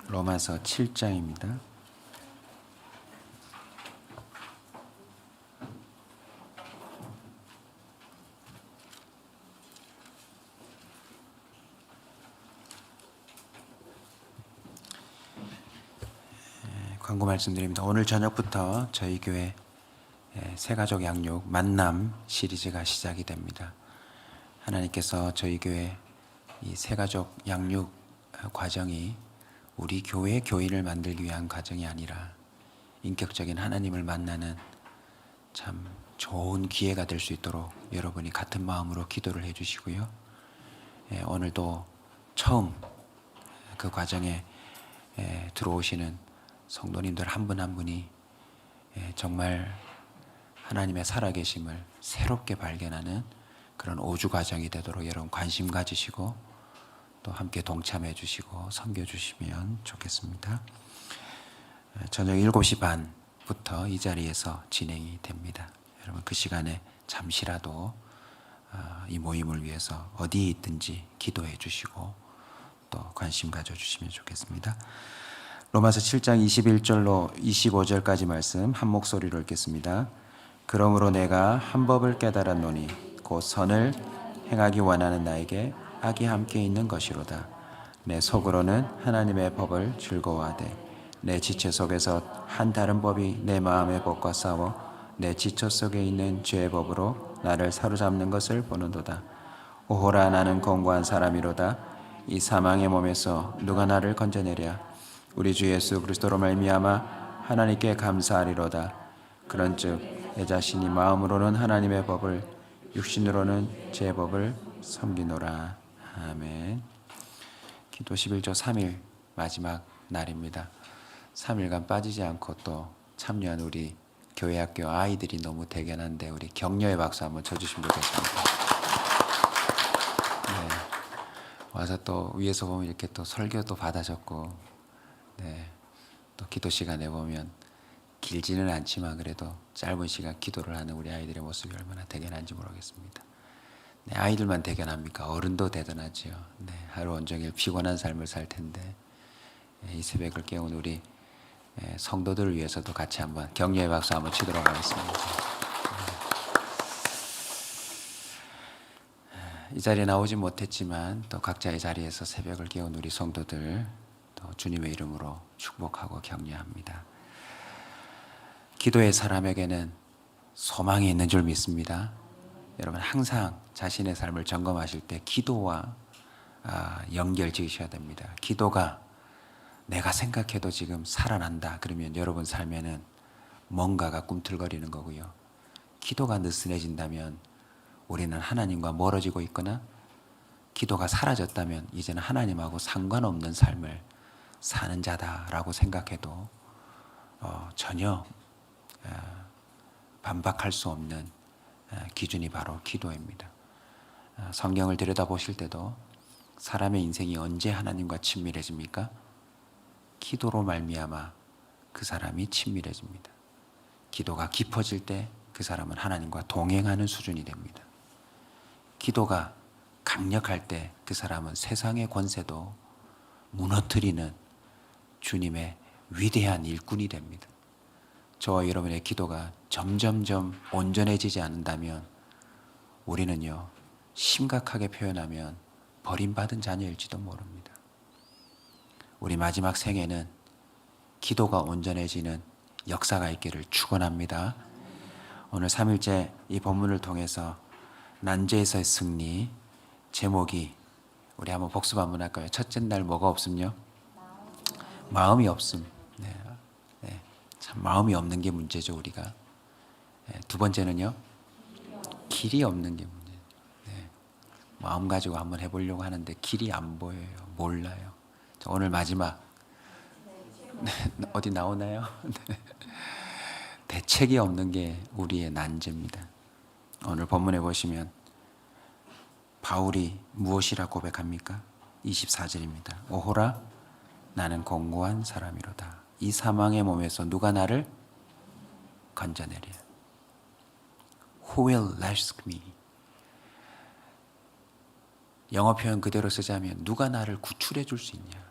로마서 7장입니다. 광고 말씀드립니다. 오늘 저녁부터 저희 교회 새가족 양육 만남 시리즈가 시작이 됩니다. 하나님께서 저희 교회 이 새가족 양육 과정이 우리 교회 교인을 만들기 위한 과정이 아니라 인격적인 하나님을 만나는 참 좋은 기회가 될 수 있도록 여러분이 같은 마음으로 기도를 해주시고요. 오늘도 처음 그 과정에 들어오시는 성도님들 한 분 한 분이 정말 하나님의 살아계심을 새롭게 발견하는 그런 오주 과정이 되도록 여러분 관심 가지시고 또 함께 동참해 주시고 섬겨 주시면 좋겠습니다. 저녁 7시 반부터 이 자리에서 진행이 됩니다. 여러분 그 시간에 잠시라도 이 모임을 위해서 어디에 있든지 기도해 주시고 또 관심 가져 주시면 좋겠습니다. 로마서 7장 21절로 25절까지 말씀 한 목소리로 읽겠습니다. 그러므로 내가 한 법을 깨달았노니 곧 선을 행하기 원하는 나에게 악이 함께 있는 것이로다. 내 속으로는 하나님의 법을 즐거워하되 내 지체 속에서 한 다른 법이 내 마음의 법과 싸워 내 지체 속에 있는 죄의 법으로 나를 사로잡는 것을 보는도다. 오호라 나는 공고한 사람이로다. 이 사망의 몸에서 누가 나를 건져내랴. 우리 주 예수 그리스도로 말미암아 하나님께 감사하리로다. 그런즉 내 자신이 마음으로는 하나님의 법을 육신으로는 제 법을 섬기노라. 아멘. 기도 11조 3일 마지막 날입니다. 3일간 빠지지 않고 또 참여한 우리 교회학교 아이들이 너무 대견한데 우리 격려의 박수 한번 쳐주시면 좋겠습니다. 네. 와서 또 위에서 보면 이렇게 또 설교도 받아줬고 또 기도 시간에 보면 길지는 않지만 그래도 짧은 시간 기도를 하는 우리 아이들의 모습이 얼마나 대견한지 모르겠습니다. 아이들만 대견합니까? 어른도 대단하지요. 하루 온종일 피곤한 삶을 살 텐데 이 새벽을 깨운 우리 성도들을 위해서도 같이 한번 격려의 박수 한번 치도록 하겠습니다. 이 자리에 나오지 못했지만 또 각자의 자리에서 새벽을 깨운 우리 성도들 또 주님의 이름으로 축복하고 격려합니다. 기도의 사람에게는 소망이 있는 줄 믿습니다. 여러분 항상 자신의 삶을 점검하실 때 기도와 연결 지으셔야 됩니다. 기도가 내가 생각해도 지금 살아난다 그러면 여러분 삶에는 뭔가가 꿈틀거리는 거고요. 기도가 느슨해진다면 우리는 하나님과 멀어지고 있거나 기도가 사라졌다면 이제는 하나님하고 상관없는 삶을 사는 자다라고 생각해도 전혀 반박할 수 없는 기준이 바로 기도입니다. 성경을 들여다보실 때도 사람의 인생이 언제 하나님과 친밀해집니까? 기도로 말미암아 그 사람이 친밀해집니다. 기도가 깊어질 때 그 사람은 하나님과 동행하는 수준이 됩니다. 기도가 강력할 때 그 사람은 세상의 권세도 무너뜨리는 주님의 위대한 일꾼이 됩니다. 저와 여러분의 기도가 점점점 온전해지지 않는다면 우리는요 심각하게 표현하면 버림받은 자녀일지도 모릅니다. 우리 마지막 생에는 기도가 온전해지는 역사가 있기를 축원합니다. 오늘 3일째 이 본문을 통해서 난제에서의 승리 제목이 우리 한번 복습 한번 할까요? 첫째 날 뭐가 없음요? 마음이 없음. 참 마음이 없는 게 문제죠 우리가. 두 번째는요 길이 없는 게 문제예요. 마음 가지고 한번 해보려고 하는데 길이 안 보여요. 몰라요. 오늘 마지막 어디 나오나요? 대책이 없는 게 우리의 난제입니다. 오늘 본문에 보시면 바울이 무엇이라 고백합니까? 24절입니다. 오호라 나는 공고한 사람이로다. 이 사망의 몸에서 누가 나를 건져내랴. Who will rescue me? 영어 표현 그대로 쓰자면 누가 나를 구출해 줄 수 있냐.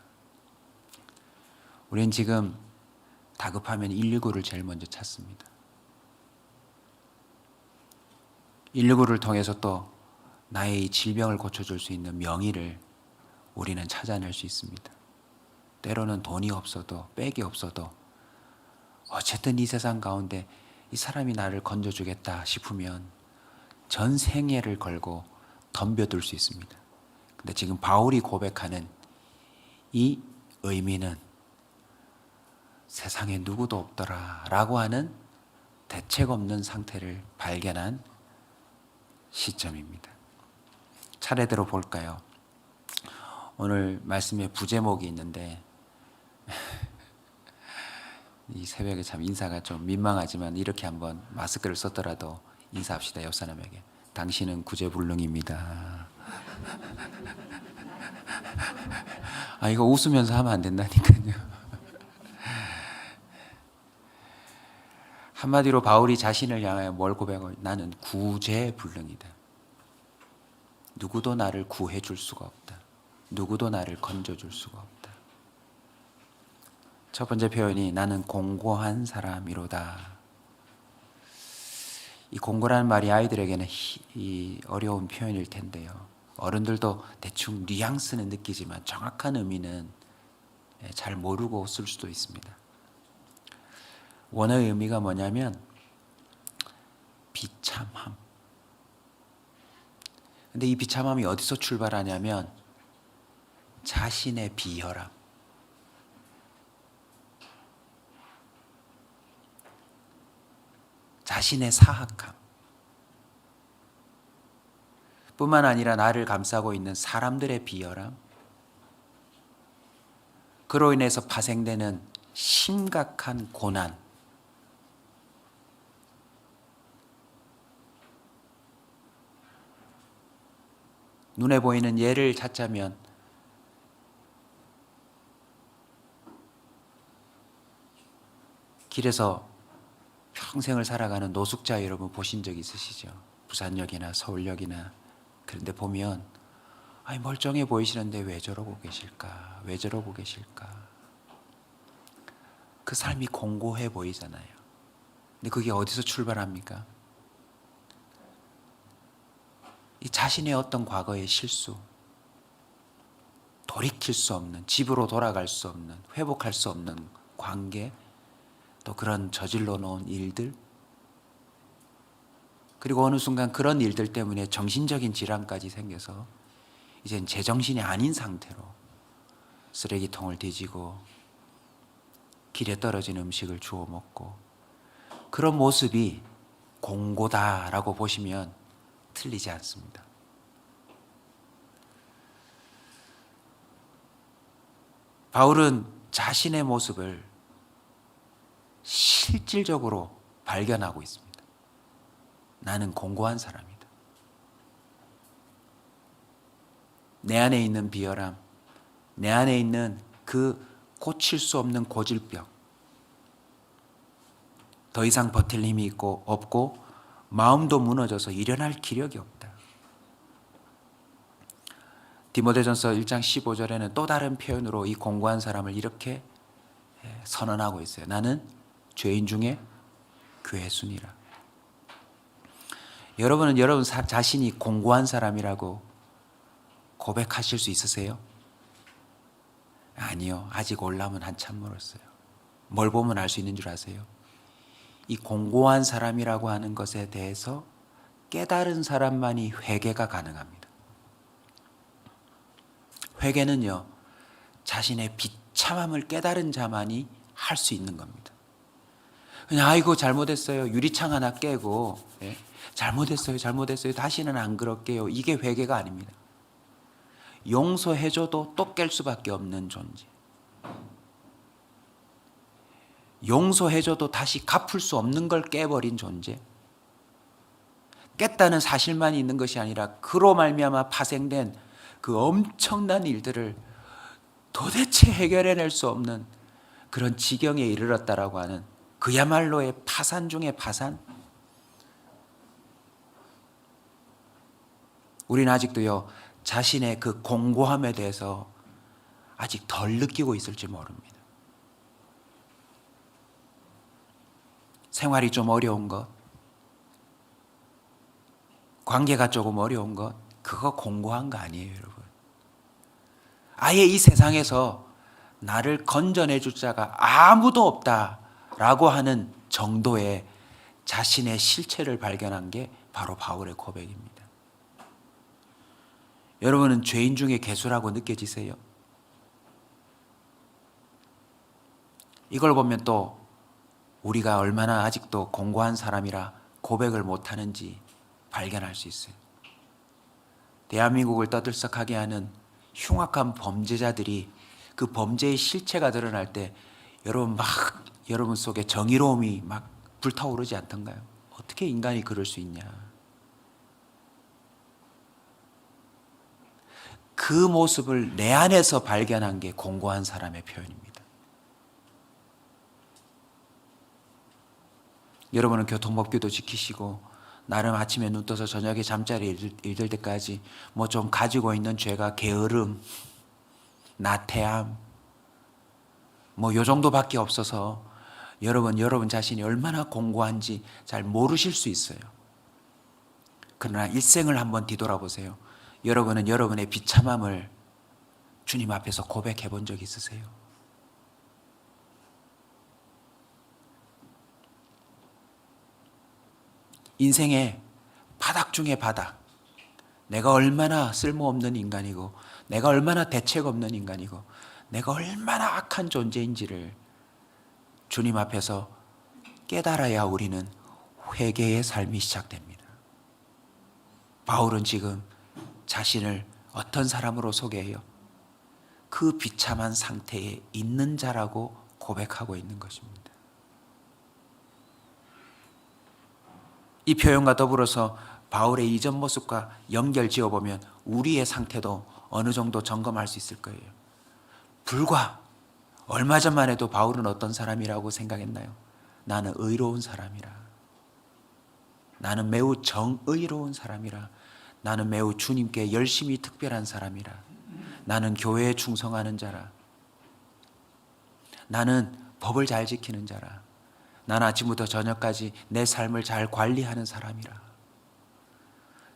우리는 지금 다급하면 119를 제일 먼저 찾습니다. 119를 통해서 또 나의 이 질병을 고쳐줄 수 있는 명의를 우리는 찾아낼 수 있습니다. 때로는 돈이 없어도 백이 없어도 어쨌든 이 세상 가운데 이 사람이 나를 건져주겠다 싶으면 전 생애를 걸고 덤벼들 수 있습니다. 근데 지금 바울이 고백하는 이 의미는 세상에 누구도 없더라 라고 하는 대책 없는 상태를 발견한 시점입니다. 차례대로 볼까요? 오늘 말씀에 부제목이 있는데 이 새벽에 참 인사가 좀 민망하지만 이렇게 한번 마스크를 썼더라도 인사합시다. 옆 사람에게. 당신은 구제불능입니다. 아, 이거 웃으면서 하면 안 된다니까요. 한마디로 바울이 자신을 향하여 뭘 고백하고, 나는 구제불능이다. 누구도 나를 구해줄 수가 없다. 누구도 나를 건져줄 수가 없다. 첫 번째 표현이 나는 공고한 사람이로다. 이 공고라는 말이 아이들에게는 이 어려운 표현일 텐데요. 어른들도 대충 뉘앙스는 느끼지만 정확한 의미는 잘 모르고 쓸 수도 있습니다. 원어의 의미가 뭐냐면 비참함. 근데 이 비참함이 어디서 출발하냐면 자신의 비열함. 자신의 사악함. 뿐만 아니라 나를 감싸고 있는 사람들의 비열함. 그로 인해서 파생되는 심각한 고난. 눈에 보이는 예를 찾자면 길에서 평생을 살아가는 노숙자 여러분 보신 적 있으시죠? 부산역이나 서울역이나. 그런데 보면 아니 멀쩡해 보이시는데 왜 저러고 계실까? 왜 저러고 계실까? 그 삶이 공고해 보이잖아요. 근데 그게 어디서 출발합니까? 이 자신의 어떤 과거의 실수, 돌이킬 수 없는, 집으로 돌아갈 수 없는, 회복할 수 없는 관계, 또 그런 저질러 놓은 일들, 그리고 어느 순간 그런 일들 때문에 정신적인 질환까지 생겨서 이젠 제정신이 아닌 상태로 쓰레기통을 뒤지고 길에 떨어진 음식을 주워 먹고, 그런 모습이 공고다라고 보시면 틀리지 않습니다. 바울은 자신의 모습을 실질적으로 발견하고 있습니다. 나는 공고한 사람이다. 내 안에 있는 비열함, 내 안에 있는 그 고칠 수 없는 고질병, 더 이상 버틸 힘이 없고 마음도 무너져서 일어날 기력이 없다. 디모데전서 1장 15절에는 또 다른 표현으로 이 공고한 사람을 이렇게 선언하고 있어요. 나는 죄인 중에 괴순이라. 여러분은 여러분 자신이 공고한 사람이라고 고백하실 수 있으세요? 아니요. 아직 올라면 한참 멀었어요. 뭘 보면 알 수 있는 줄 아세요? 이 공고한 사람이라고 하는 것에 대해서 깨달은 사람만이 회개가 가능합니다. 회개는요, 자신의 비참함을 깨달은 자만이 할 수 있는 겁니다. 그냥 아이고 잘못했어요. 유리창 하나 깨고 잘못했어요. 다시는 안 그럴게요. 이게 회개가 아닙니다. 용서해줘도 또 깰 수밖에 없는 존재. 용서해줘도 다시 갚을 수 없는 걸 깨버린 존재. 깼다는 사실만 있는 것이 아니라 그로 말미암아 파생된 그 엄청난 일들을 도대체 해결해낼 수 없는 그런 지경에 이르렀다라고 하는 그야말로의 파산 중의 파산. 우리는 아직도요, 자신의 그 공고함에 대해서 아직 덜 느끼고 있을지 모릅니다. 생활이 좀 어려운 것, 관계가 조금 어려운 것, 그거 공고한 거 아니에요, 여러분. 아예 이 세상에서 나를 건져내 줄 자가 아무도 없다라고 하는 정도의 자신의 실체를 발견한 게 바로 바울의 고백입니다. 여러분은 죄인 중에 괴수라고 느껴지세요? 이걸 보면 또 우리가 얼마나 아직도 공고한 사람이라 고백을 못하는지 발견할 수 있어요. 대한민국을 떠들썩하게 하는 흉악한 범죄자들이 그 범죄의 실체가 드러날 때 여러분 속에 정의로움이 막 불타오르지 않던가요? 어떻게 인간이 그럴 수 있냐? 그 모습을 내 안에서 발견한 게 공고한 사람의 표현입니다. 여러분은 교통법규도 지키시고 나름 아침에 눈 떠서 저녁에 잠자리에 이를 때까지 뭐 좀 가지고 있는 죄가 게으름, 나태함 뭐 요 정도밖에 없어서 여러분 자신이 얼마나 공고한지 잘 모르실 수 있어요. 그러나 일생을 한번 뒤돌아보세요. 여러분은 여러분의 비참함을 주님 앞에서 고백해 본 적 있으세요? 인생의 바닥 중에 바닥, 내가 얼마나 쓸모없는 인간이고 내가 얼마나 대책 없는 인간이고 내가 얼마나 악한 존재인지를 주님 앞에서 깨달아야 우리는 회개의 삶이 시작됩니다. 바울은 지금 자신을 어떤 사람으로 소개해요? 그 비참한 상태에 있는 자라고 고백하고 있는 것입니다. 이 표현과 더불어서 바울의 이전 모습과 연결 지어보면 우리의 상태도 어느 정도 점검할 수 있을 거예요. 불과 얼마 전만 해도 바울은 어떤 사람이라고 생각했나요? 나는 의로운 사람이라. 나는 매우 정의로운 사람이라. 나는 매우 주님께 열심히 특별한 사람이라. 나는 교회에 충성하는 자라. 나는 법을 잘 지키는 자라. 나는 아침부터 저녁까지 내 삶을 잘 관리하는 사람이라.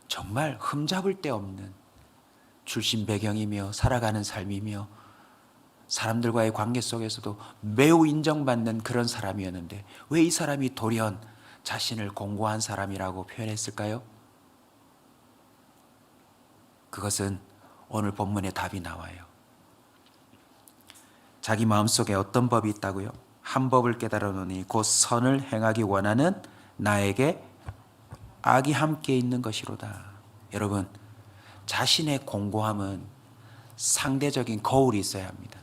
정말 흠잡을 데 없는 출신 배경이며 살아가는 삶이며 사람들과의 관계 속에서도 매우 인정받는 그런 사람이었는데 왜 이 사람이 돌연 자신을 공고한 사람이라고 표현했을까요? 그것은 오늘 본문의 답이 나와요. 자기 마음속에 어떤 법이 있다고요? 한 법을 깨달아노니 곧 선을 행하기 원하는 나에게 악이 함께 있는 것이로다. 여러분, 자신의 공고함은 상대적인 거울이 있어야 합니다.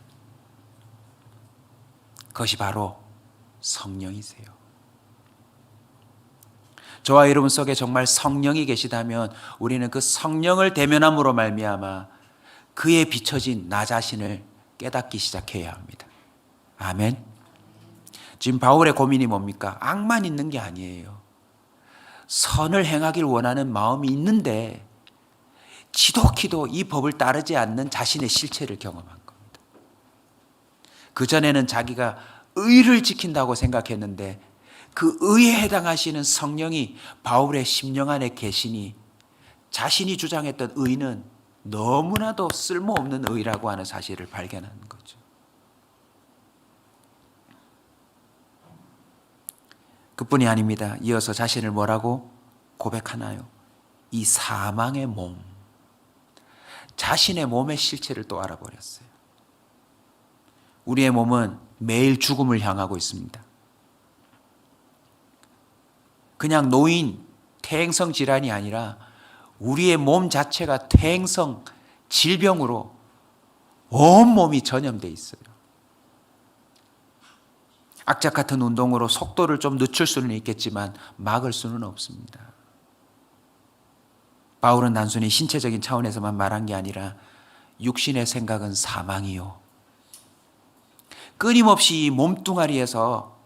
그것이 바로 성령이세요. 저와 여러분 속에 정말 성령이 계시다면 우리는 그 성령을 대면함으로 말미암아 그에 비춰진 나 자신을 깨닫기 시작해야 합니다. 아멘. 지금 바울의 고민이 뭡니까? 악만 있는 게 아니에요. 선을 행하길 원하는 마음이 있는데 지독히도 이 법을 따르지 않는 자신의 실체를 경험한 겁니다. 그전에는 자기가 의를 지킨다고 생각했는데 그 의에 해당하시는 성령이 바울의 심령 안에 계시니 자신이 주장했던 의는 너무나도 쓸모없는 의라고 하는 사실을 발견하는 거죠. 그뿐이 아닙니다. 이어서 자신을 뭐라고 고백하나요? 이 사망의 몸, 자신의 몸의 실체를 또 알아버렸어요. 우리의 몸은 매일 죽음을 향하고 있습니다. 그냥 노인, 퇴행성 질환이 아니라 우리의 몸 자체가 퇴행성 질병으로 온몸이 전염되어 있어요. 악착 같은 운동으로 속도를 좀 늦출 수는 있겠지만 막을 수는 없습니다. 바울은 단순히 신체적인 차원에서만 말한 게 아니라 육신의 생각은 사망이요. 끊임없이 이 몸뚱아리에서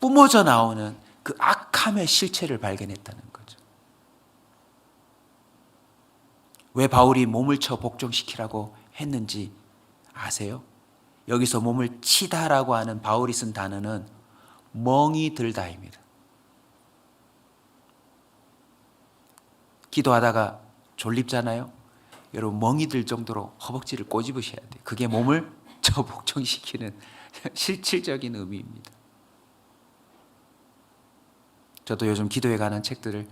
뿜어져 나오는 그 악함의 실체를 발견했다는 거죠. 왜 바울이 몸을 쳐 복종시키라고 했는지 아세요? 여기서 몸을 치다라고 하는 바울이 쓴 단어는 멍이 들다입니다. 기도하다가 졸립잖아요. 여러분 멍이 들 정도로 허벅지를 꼬집으셔야 돼요. 그게 몸을 저복종시키는 실질적인 의미입니다. 저도 요즘 기도에 관한 책들을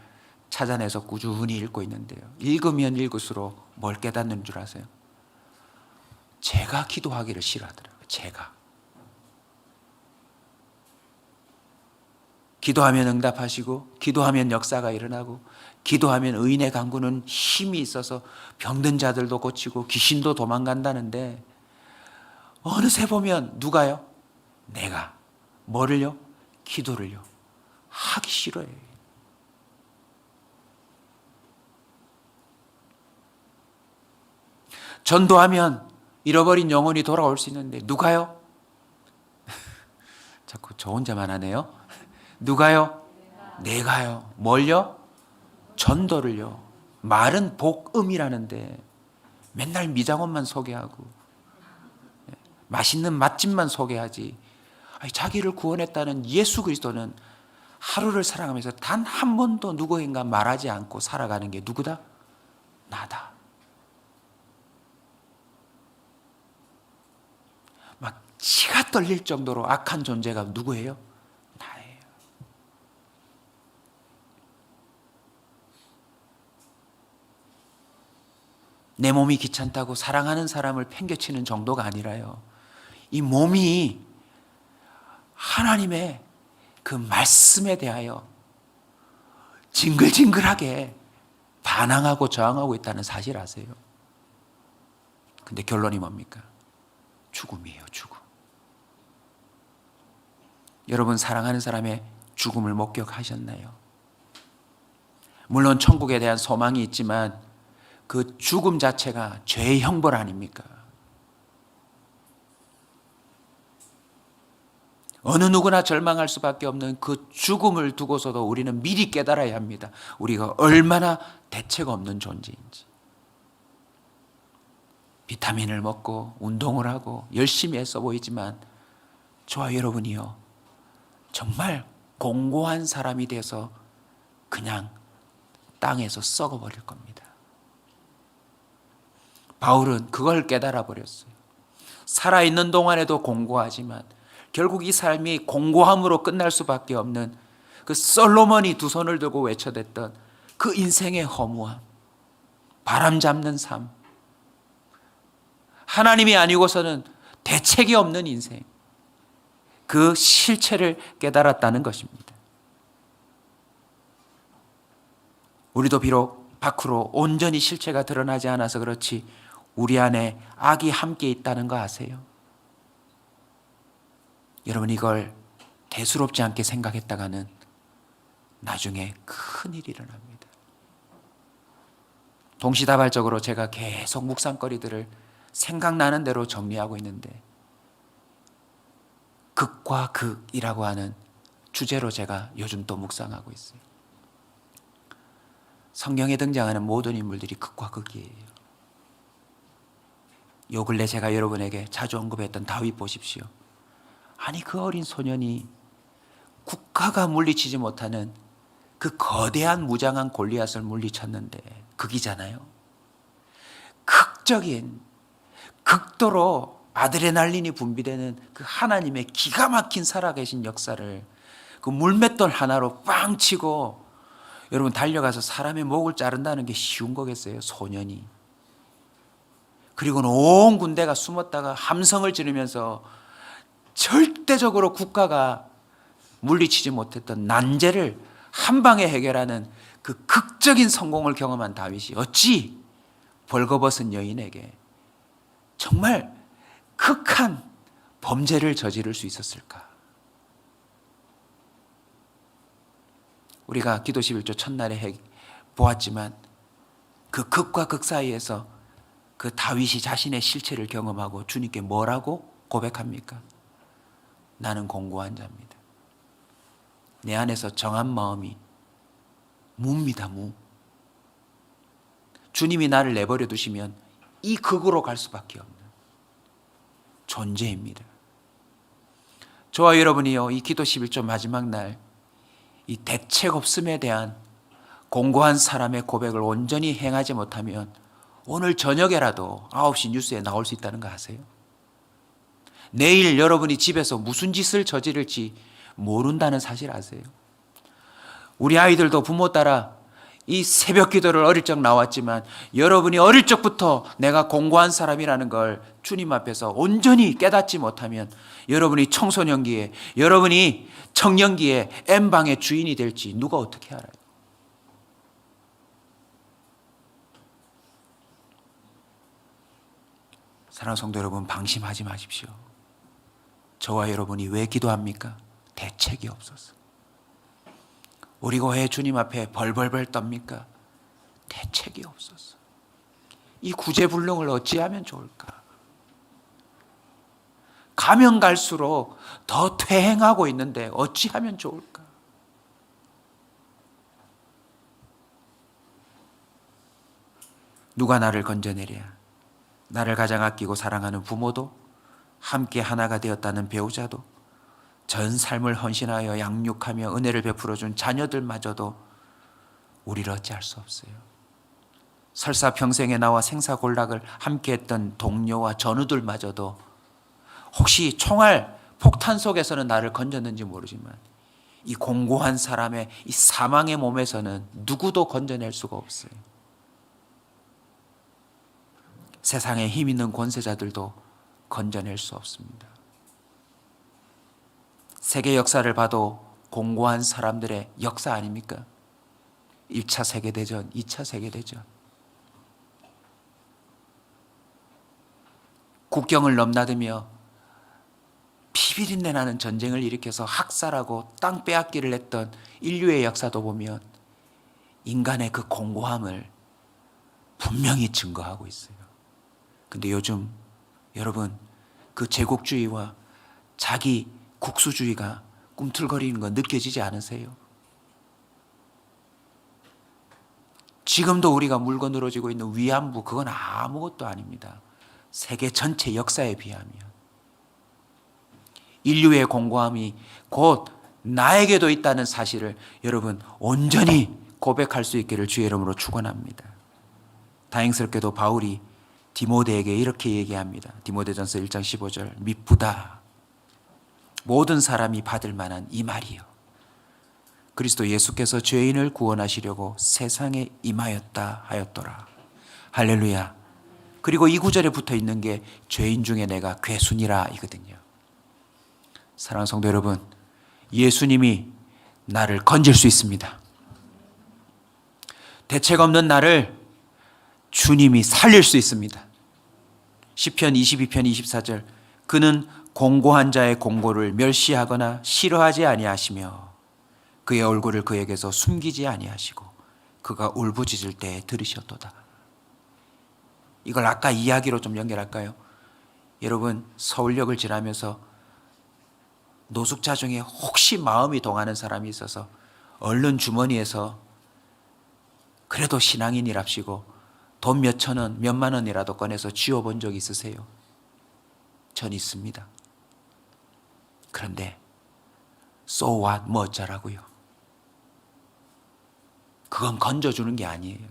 찾아내서 꾸준히 읽고 있는데요. 읽으면 읽을수록 뭘 깨닫는 줄 아세요? 제가 기도하기를 싫어하더라고요. 제가. 기도하면 응답하시고, 기도하면 역사가 일어나고, 기도하면 의인의 강구는 힘이 있어서 병든 자들도 고치고 귀신도 도망간다는데, 어느새 보면 누가요? 내가. 뭐를요? 기도를요. 하기 싫어해요. 전도하면 잃어버린 영혼이 돌아올 수 있는데 누가요? 자꾸 저 혼자만 하네요. 누가요? 내가요. 뭘요? 전도를요. 말은 복음이라는데 맨날 미장원만 소개하고 맛있는 맛집만 소개하지. 자기를 구원했다는 예수 그리스도는 하루를 살아가면서 단 한 번도 누구인가 말하지 않고 살아가는 게 누구다? 나다. 막 치가 떨릴 정도로 악한 존재가 누구예요? 나예요. 내 몸이 귀찮다고 사랑하는 사람을 팽개치는 정도가 아니라요. 이 몸이 하나님의 그 말씀에 대하여 징글징글하게 반항하고 저항하고 있다는 사실 아세요? 근데 결론이 뭡니까? 죽음이에요, 죽음. 여러분 사랑하는 사람의 죽음을 목격하셨나요? 물론 천국에 대한 소망이 있지만 그 죽음 자체가 죄의 형벌 아닙니까? 어느 누구나 절망할 수밖에 없는 그 죽음을 두고서도 우리는 미리 깨달아야 합니다. 우리가 얼마나 대책 없는 존재인지. 비타민을 먹고 운동을 하고 열심히 애써 보이지만 저와 여러분이요 정말 공고한 사람이 돼서 그냥 땅에서 썩어버릴 겁니다. 바울은 그걸 깨달아 버렸어요. 살아있는 동안에도 공고하지만 결국 이 삶이 공고함으로 끝날 수밖에 없는 그 솔로몬이 두 손을 들고 외쳐댔던 그 인생의 허무함, 바람 잡는 삶, 하나님이 아니고서는 대책이 없는 인생, 그 실체를 깨달았다는 것입니다. 우리도 비록 밖으로 온전히 실체가 드러나지 않아서 그렇지 우리 안에 악이 함께 있다는 거 아세요? 여러분 이걸 대수롭지 않게 생각했다가는 나중에 큰일이 일어납니다. 동시다발적으로 제가 계속 묵상거리들을 생각나는 대로 정리하고 있는데 극과 극이라고 하는 주제로 제가 요즘 또 묵상하고 있어요. 성경에 등장하는 모든 인물들이 극과 극이에요. 요 근래 제가 여러분에게 자주 언급했던 다윗 보십시오. 아니 그 어린 소년이 국가가 물리치지 못하는 그 거대한 무장한 골리앗을 물리쳤는데 극이잖아요. 극적인 극도로 아드레날린이 분비되는 그 하나님의 기가 막힌 살아계신 역사를 그 물맷돌 하나로 빵 치고 여러분 달려가서 사람의 목을 자른다는 게 쉬운 거겠어요? 소년이. 그리고는 온 군대가 숨었다가 함성을 지르면서 절대적으로 국가가 물리치지 못했던 난제를 한 방에 해결하는 그 극적인 성공을 경험한 다윗이 어찌 벌거벗은 여인에게 정말 극한 범죄를 저지를 수 있었을까? 우리가 기도 11조 첫날에 보았지만 그 극과 극 사이에서 그 다윗이 자신의 실체를 경험하고 주님께 뭐라고 고백합니까? 나는 공고한 자입니다. 내 안에서 정한 마음이 무입니다. 무. 주님이 나를 내버려 두시면 이 극으로 갈 수밖에 없는 존재입니다. 저와 여러분이요, 이 기도 11조 마지막 날 이 대책 없음에 대한 공고한 사람의 고백을 온전히 행하지 못하면 오늘 저녁에라도 9시 뉴스에 나올 수 있다는 거 아세요? 내일 여러분이 집에서 무슨 짓을 저지를지 모른다는 사실 아세요? 우리 아이들도 부모 따라 이 새벽 기도를 어릴 적 나왔지만 여러분이 어릴 적부터 내가 공고한 사람이라는 걸 주님 앞에서 온전히 깨닫지 못하면 여러분이 청소년기에, 여러분이 청년기에 N방의 주인이 될지 누가 어떻게 알아요? 사랑하는 성도 여러분, 방심하지 마십시오. 저와 여러분이 왜 기도합니까? 대책이 없어서. 우리 교회 주님 앞에 벌벌벌 떱니까? 대책이 없어서. 이 구제불능을 어찌하면 좋을까? 가면 갈수록 더 퇴행하고 있는데 어찌하면 좋을까? 누가 나를 건져내랴? 나를 가장 아끼고 사랑하는 부모도, 함께 하나가 되었다는 배우자도, 전 삶을 헌신하여 양육하며 은혜를 베풀어준 자녀들마저도 우리를 어찌할 수 없어요. 설사 평생에 나와 생사골락을 함께했던 동료와 전우들마저도 혹시 총알, 폭탄 속에서는 나를 건졌는지 모르지만 이 공고한 사람의 이 사망의 몸에서는 누구도 건져낼 수가 없어요. 세상에 힘 있는 권세자들도 건져낼 수 없습니다. 세계 역사를 봐도 공고한 사람들의 역사 아닙니까? 1차 세계대전, 2차 세계대전. 국경을 넘나들며 피비린내 나는 전쟁을 일으켜서 학살하고 땅 빼앗기를 했던 인류의 역사도 보면 인간의 그 공고함을 분명히 증거하고 있어요. 근데 요즘 여러분, 그 제국주의와 자기 국수주의가 꿈틀거리는 거 느껴지지 않으세요? 지금도 우리가 물고 늘어지고 있는 위안부, 그건 아무것도 아닙니다. 세계 전체 역사에 비하면. 인류의 공고함이 곧 나에게도 있다는 사실을 여러분 온전히 고백할 수 있기를 주의 이름으로 축원합니다. 다행스럽게도 바울이 디모데에게 이렇게 얘기합니다. 디모데전서 1장 15절, 미쁘다. 모든 사람이 받을 만한 이 말이요. 그리스도 예수께서 죄인을 구원하시려고 세상에 임하였다 하였더라. 할렐루야. 그리고 이 구절에 붙어 있는 게 죄인 중에 내가 괴순이라 이거든요. 사랑하는 성도 여러분, 예수님이 나를 건질 수 있습니다. 대책 없는 나를 주님이 살릴 수 있습니다. 시편 22편 24절, 그는 공고한 자의 공고를 멸시하거나 싫어하지 아니하시며 그의 얼굴을 그에게서 숨기지 아니하시고 그가 울부짖을 때에 들으셨도다. 이걸 아까 이야기로 좀 연결할까요? 여러분, 서울역을 지나면서 노숙자 중에 혹시 마음이 동하는 사람이 있어서 얼른 주머니에서 그래도 신앙인이랍시고 돈 몇천 원, 몇만 원이라도 꺼내서 쥐어본 적 있으세요? 전 있습니다. 그런데 so what, 뭐 어쩌라고요? 그건 건져주는 게 아니에요.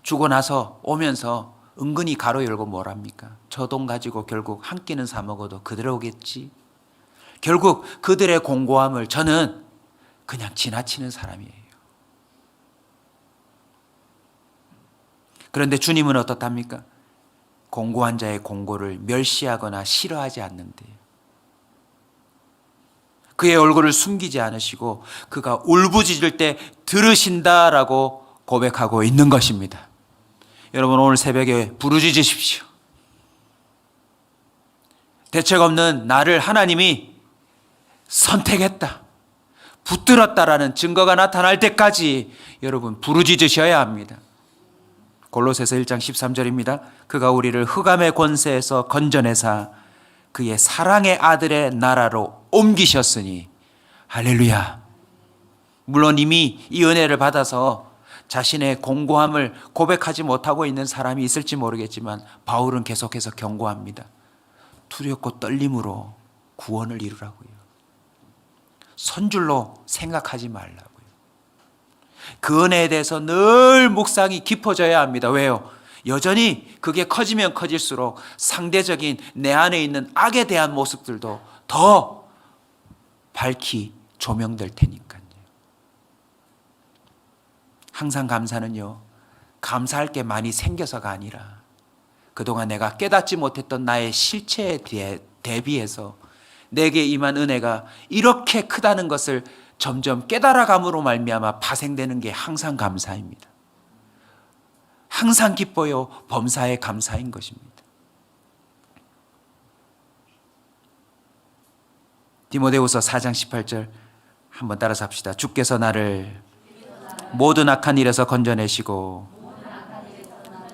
주고 나서 오면서 은근히 가로 열고 뭘 합니까? 저 돈 가지고 결국 한 끼는 사 먹어도 그대로 오겠지. 결국 그들의 공고함을 저는 그냥 지나치는 사람이에요. 그런데 주님은 어떻답니까? 공고한 자의 공고를 멸시하거나 싫어하지 않는데요. 그의 얼굴을 숨기지 않으시고 그가 울부짖을 때 들으신다라고 고백하고 있는 것입니다. 여러분, 오늘 새벽에 부르짖으십시오. 대책 없는 나를 하나님이 선택했다, 붙들었다라는 증거가 나타날 때까지 여러분 부르짖으셔야 합니다. 골로새서 1장 13절입니다. 그가 우리를 흑암의 권세에서 건져내사 그의 사랑의 아들의 나라로 옮기셨으니 할렐루야. 물론 이미 이 은혜를 받아서 자신의 공고함을 고백하지 못하고 있는 사람이 있을지 모르겠지만 바울은 계속해서 경고합니다. 두렵고 떨림으로 구원을 이루라고요. 선줄로 생각하지 말라고요. 그 은혜에 대해서 늘 묵상이 깊어져야 합니다. 왜요? 여전히 그게 커지면 커질수록 상대적인 내 안에 있는 악에 대한 모습들도 더 밝히 조명될 테니까요. 항상 감사는요, 감사할 게 많이 생겨서가 아니라 그동안 내가 깨닫지 못했던 나의 실체에 대비해서 내게 임한 은혜가 이렇게 크다는 것을 점점 깨달아감으로 말미암아 파생되는 게 항상 감사입니다. 항상 기뻐요. 범사에 감사인 것입니다. 디모데후서 4장 18절 한번 따라서 합시다. 주께서 나를 모든 악한 일에서 건져내시고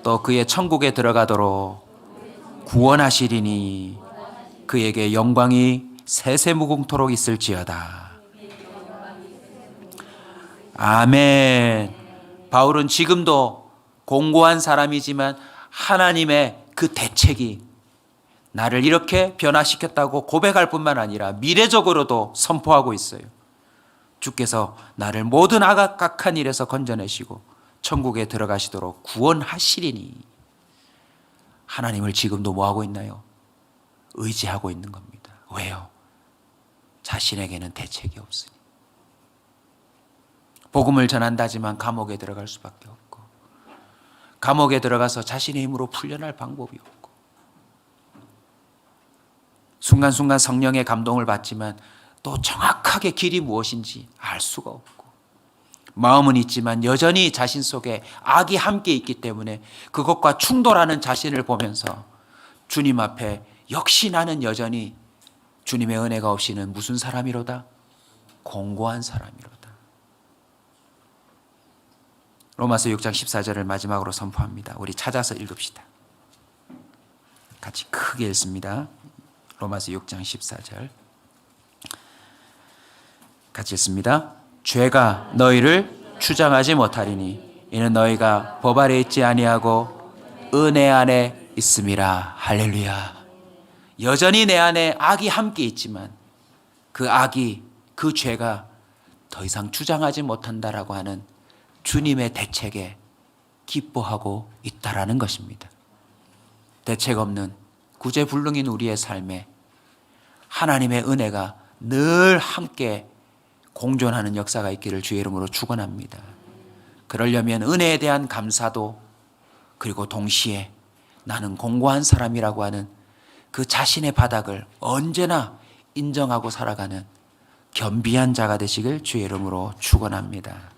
또 그의 천국에 들어가도록 구원하시리니 그에게 영광이 세세무궁토록 있을지어다. 아멘. 바울은 지금도 공고한 사람이지만 하나님의 그 대책이 나를 이렇게 변화시켰다고 고백할 뿐만 아니라 미래적으로도 선포하고 있어요. 주께서 나를 모든 악한 일에서 건져내시고 천국에 들어가시도록 구원하시리니. 하나님을 지금도 뭐하고 있나요? 의지하고 있는 겁니다. 왜요? 자신에게는 대책이 없으니. 복음을 전한다지만 감옥에 들어갈 수밖에 없고, 감옥에 들어가서 자신의 힘으로 풀려날 방법이 없고, 순간순간 성령의 감동을 받지만 또 정확하게 길이 무엇인지 알 수가 없고, 마음은 있지만 여전히 자신 속에 악이 함께 있기 때문에 그것과 충돌하는 자신을 보면서 주님 앞에 역시 나는 여전히 주님의 은혜가 없이는 무슨 사람이로다? 공고한 사람이로다. 로마서 6장 14절을 마지막으로 선포합니다. 우리 찾아서 읽읍시다. 같이 크게 읽습니다. 로마서 6장 14절 같이 읽습니다. 죄가 너희를 주장하지 못하리니 이는 너희가 법 아래 있지 아니하고 은혜 안에 있음이라. 할렐루야. 여전히 내 안에 악이 함께 있지만 그 악이, 그 죄가 더 이상 주장하지 못한다라고 하는 주님의 대책에 기뻐하고 있다라는 것입니다. 대책 없는 구제불능인 우리의 삶에 하나님의 은혜가 늘 함께 공존하는 역사가 있기를 주의 이름으로 축원합니다. 그러려면 은혜에 대한 감사도, 그리고 동시에 나는 공고한 사람이라고 하는 그 자신의 바닥을 언제나 인정하고 살아가는 겸비한 자가 되시길 주의 이름으로 축원합니다.